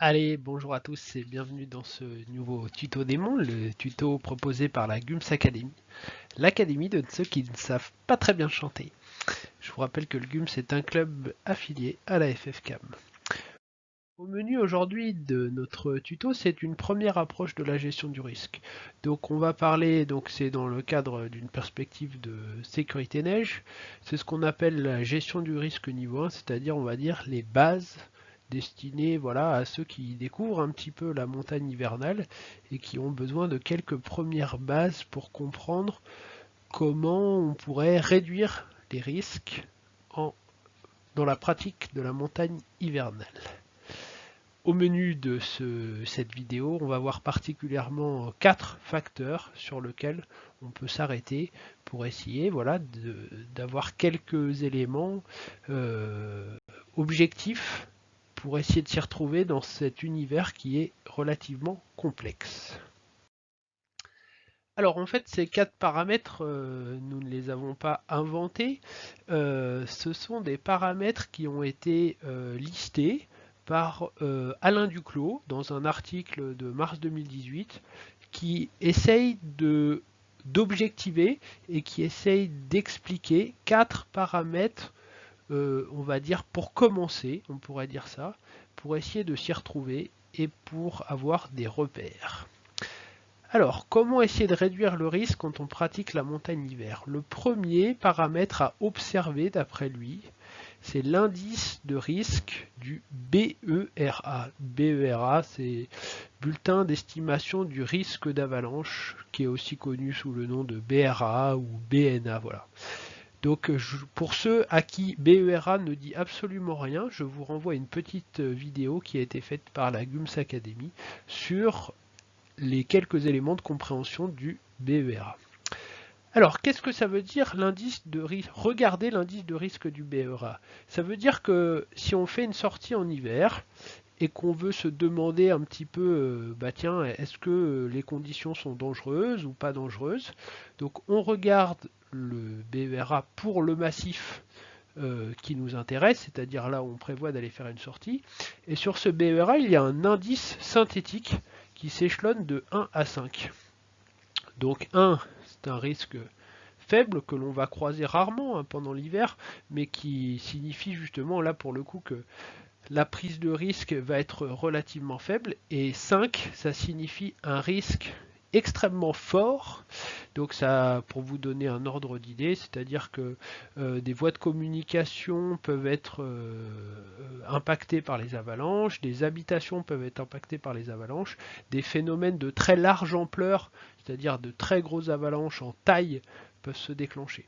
Allez, bonjour à tous et bienvenue dans ce nouveau tuto démon, le tuto proposé par la Gums Academy, l'académie de ceux qui ne savent pas très bien chanter. Je vous rappelle que le Gums est un club affilié à la FFCAM. Au menu aujourd'hui de notre tuto, c'est une première approche de la gestion du risque. Donc on va parler, c'est dans le cadre d'une perspective de sécurité neige, c'est ce qu'on appelle la gestion du risque niveau 1, c'est-à-dire on va dire les bases destinées à ceux qui découvrent un petit peu la montagne hivernale et qui ont besoin de quelques premières bases pour comprendre comment on pourrait réduire les risques dans la pratique de la montagne hivernale. Au menu de cette vidéo, on va voir particulièrement 4 facteurs sur lesquels on peut s'arrêter pour essayer d'avoir quelques éléments objectifs pour essayer de s'y retrouver dans cet univers qui est relativement complexe. Alors en fait, ces 4 paramètres, nous ne les avons pas inventés. Ce sont des paramètres qui ont été listés par Alain Duclos dans un article de mars 2018 qui essaye d'objectiver et qui essaye d'expliquer 4 paramètres, on va dire pour commencer, on pourrait dire ça, pour essayer de s'y retrouver et pour avoir des repères. Alors, comment essayer de réduire le risque quand on pratique la montagne hiver? Le premier paramètre à observer d'après lui, c'est l'indice de risque du BERA. BERA, c'est bulletin d'estimation du risque d'avalanche, qui est aussi connu sous le nom de BRA ou BNA. Voilà. Donc pour ceux à qui BERA ne dit absolument rien, je vous renvoie à une petite vidéo qui a été faite par la GUMS Academy sur les quelques éléments de compréhension du BERA. Alors, qu'est-ce que ça veut dire l'indice de risque? Regardez l'indice de risque du BERA. Ça veut dire que si on fait une sortie en hiver et qu'on veut se demander un petit peu, tiens, est-ce que les conditions sont dangereuses ou pas dangereuses? Donc on regarde le BERA pour le massif qui nous intéresse, c'est-à-dire là où on prévoit d'aller faire une sortie. Et sur ce BERA, il y a un indice synthétique qui s'échelonne de 1 à 5. Donc 1, c'est un risque faible que l'on va croiser rarement pendant l'hiver, mais qui signifie justement là pour le coup que la prise de risque va être relativement faible. Et 5, ça signifie un risque extrêmement fort. Donc ça, pour vous donner un ordre d'idée, c'est-à-dire que des voies de communication peuvent être impactées par les avalanches, des habitations peuvent être impactées par les avalanches, des phénomènes de très large ampleur, c'est-à-dire de très grosses avalanches en taille, peuvent se déclencher.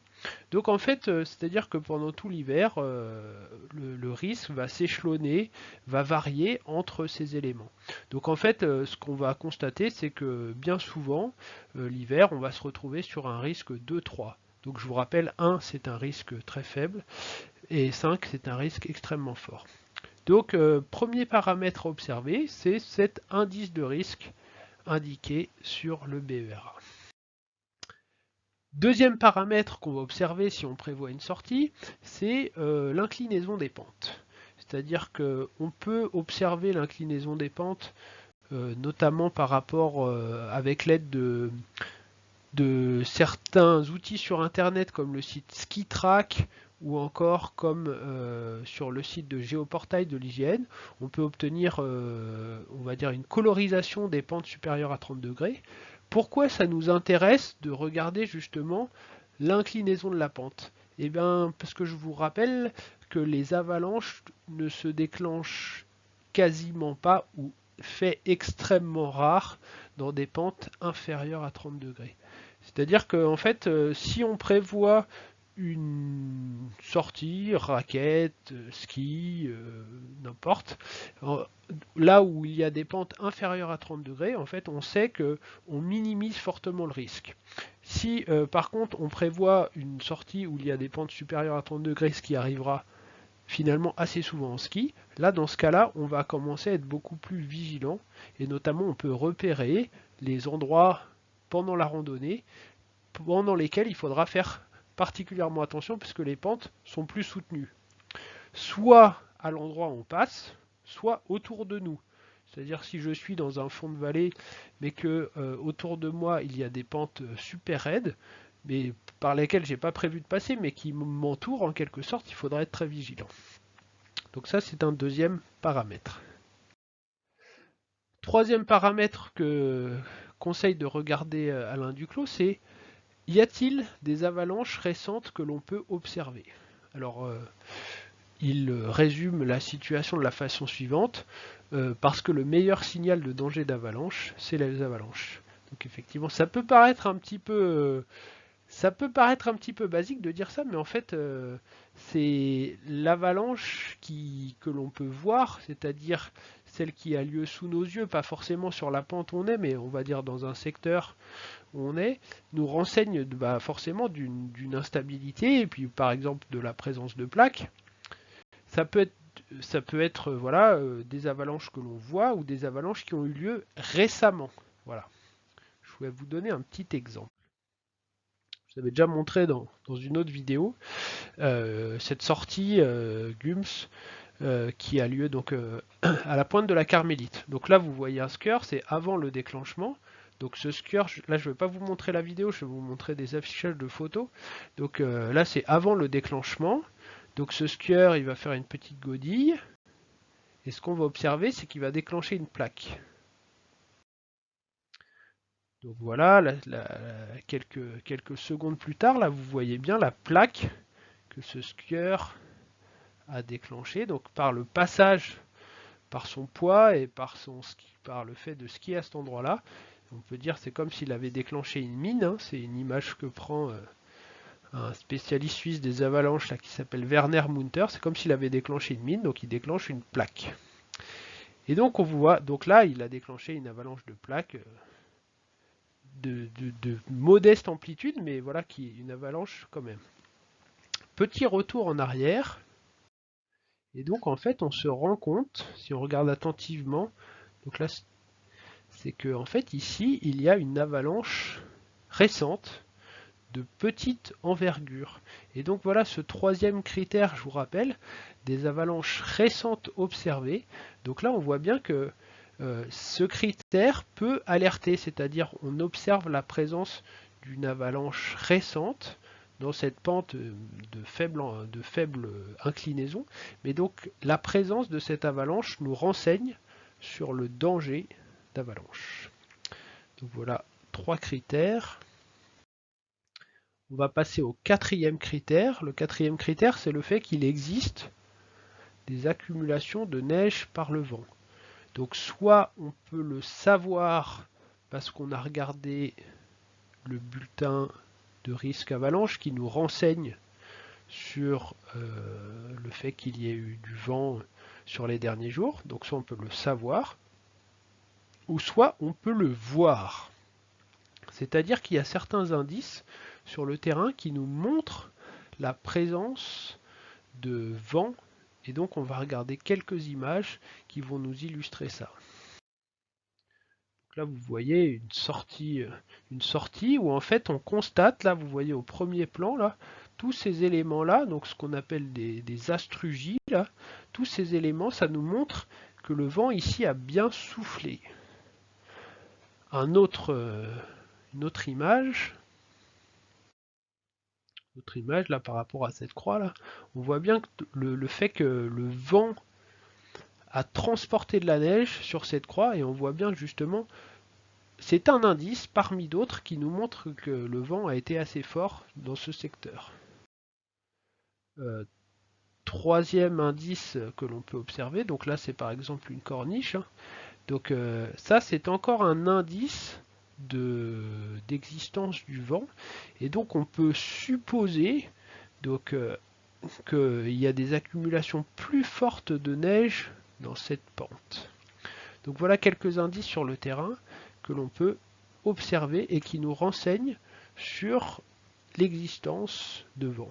Donc en fait, c'est-à-dire que pendant tout l'hiver, le risque va s'échelonner, va varier entre ces éléments. Donc en fait, ce qu'on va constater, c'est que bien souvent, l'hiver, on va se retrouver sur un risque 2-3. Donc je vous rappelle, 1 c'est un risque très faible et 5 c'est un risque extrêmement fort. Donc premier paramètre à observer, c'est cet indice de risque indiqué sur le BERA. Deuxième paramètre qu'on va observer si on prévoit une sortie, c'est l'inclinaison des pentes. C'est-à-dire qu'on peut observer l'inclinaison des pentes, notamment par rapport avec l'aide de certains outils sur Internet comme le site SkiTrack ou encore comme sur le site de Géoportail de l'IGN. On peut obtenir, on va dire, une colorisation des pentes supérieures à 30 degrés. Pourquoi ça nous intéresse de regarder justement l'inclinaison de la pente? Eh bien, parce que je vous rappelle que les avalanches ne se déclenchent quasiment pas ou fait extrêmement rare dans des pentes inférieures à 30 degrés. C'est-à-dire que en fait, si on prévoit une sortie, raquette, ski, n'importe, là où il y a des pentes inférieures à 30 degrés, en fait, on sait que on minimise fortement le risque. Si par contre on prévoit une sortie où il y a des pentes supérieures à 30 degrés, ce qui arrivera finalement assez souvent en ski, là dans ce cas-là, on va commencer à être beaucoup plus vigilant et notamment on peut repérer les endroits pendant la randonnée pendant lesquels il faudra faire particulièrement attention puisque les pentes sont plus soutenues. Soit à l'endroit où on passe, soit autour de nous. C'est-à-dire si je suis dans un fond de vallée, mais que autour de moi il y a des pentes super raides, mais par lesquelles j'ai pas prévu de passer, mais qui m'entourent en quelque sorte, il faudra être très vigilant. Donc ça c'est un deuxième paramètre. Troisième paramètre que conseille de regarder Alain Duclos, c'est y a-t-il des avalanches récentes que l'on peut observer? Alors il résume la situation de la façon suivante, parce que le meilleur signal de danger d'avalanche, c'est les avalanches. Donc effectivement, ça peut paraître un petit peu basique de dire ça, mais en fait, c'est l'avalanche que l'on peut voir, c'est-à-dire celle qui a lieu sous nos yeux, pas forcément sur la pente où on est, mais on va dire dans un secteur où on est, nous renseigne forcément d'une instabilité, et puis par exemple de la présence de plaques. Ça peut être, voilà, des avalanches que l'on voit ou des avalanches qui ont eu lieu récemment. Voilà. Je vais vous donner un petit exemple. Je vous avais déjà montré dans une autre vidéo cette sortie GUMS qui a lieu donc à la pointe de la Carmélite. Donc là vous voyez un skirt, c'est avant le déclenchement. Donc ce skirt, là je ne vais pas vous montrer la vidéo, je vais vous montrer des affichages de photos. Donc là c'est avant le déclenchement. Donc ce skirt il va faire une petite godille. Et ce qu'on va observer c'est qu'il va déclencher une plaque. Donc voilà, quelques secondes plus tard, là vous voyez bien la plaque que ce skieur a déclenché, donc par le passage, par son poids et par le fait de skier à cet endroit-là. On peut dire c'est comme s'il avait déclenché une mine, hein. C'est une image que prend un spécialiste suisse des avalanches là, qui s'appelle Werner Munter. C'est comme s'il avait déclenché une mine, donc il déclenche une plaque. Et donc on voit, donc là il a déclenché une avalanche de plaques de modeste amplitude, mais voilà qui est une avalanche quand même. Petit retour en arrière. Et donc en fait on se rend compte, si on regarde attentivement, donc là c'est que en fait ici il y a une avalanche récente de petite envergure. Et donc voilà ce troisième critère, je vous rappelle, des avalanches récentes observées. Donc là on voit bien que ce critère peut alerter, c'est-à-dire on observe la présence d'une avalanche récente dans cette pente de faible inclinaison, mais donc la présence de cette avalanche nous renseigne sur le danger d'avalanche. Donc voilà 3 critères. On va passer au quatrième critère. Le quatrième critère, c'est le fait qu'il existe des accumulations de neige par le vent. Donc soit on peut le savoir parce qu'on a regardé le bulletin de risque avalanche qui nous renseigne sur le fait qu'il y ait eu du vent sur les derniers jours. Donc soit on peut le savoir, ou soit on peut le voir. C'est-à-dire qu'il y a certains indices sur le terrain qui nous montrent la présence de vent, et donc on va regarder quelques images qui vont nous illustrer ça. Donc là vous voyez une sortie où en fait on constate, là vous voyez au premier plan là, tous ces éléments là, donc ce qu'on appelle des astrugies là, tous ces éléments ça nous montre que le vent ici a bien soufflé. Une autre image là par rapport à cette croix là, on voit bien que le fait que le vent a transporté de la neige sur cette croix, et on voit bien justement, c'est un indice parmi d'autres qui nous montre que le vent a été assez fort dans ce secteur. Troisième indice que l'on peut observer, donc là c'est par exemple une corniche, hein. Donc ça c'est encore un indice d'existence du vent, et donc on peut supposer donc qu'il y a des accumulations plus fortes de neige dans cette pente. Donc voilà quelques indices sur le terrain que l'on peut observer et qui nous renseignent sur l'existence de vent.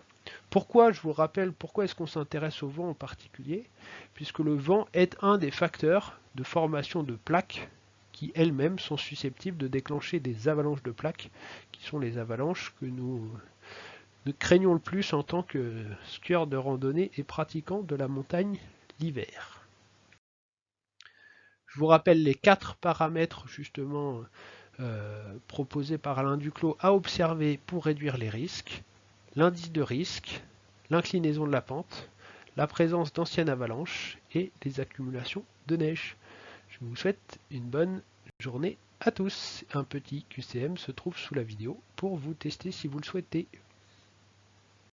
Pourquoi, je vous rappelle, pourquoi est-ce qu'on s'intéresse au vent en particulier? Puisque le vent est un des facteurs de formation de plaques qui elles-mêmes sont susceptibles de déclencher des avalanches de plaques, qui sont les avalanches que nous craignons le plus en tant que skieur de randonnée et pratiquant de la montagne l'hiver. Je vous rappelle les 4 paramètres justement proposés par Alain Duclos à observer pour réduire les risques. L'indice de risque, l'inclinaison de la pente, la présence d'anciennes avalanches et les accumulations de neige. Je vous souhaite une bonne journée à tous. Un petit QCM se trouve sous la vidéo pour vous tester si vous le souhaitez.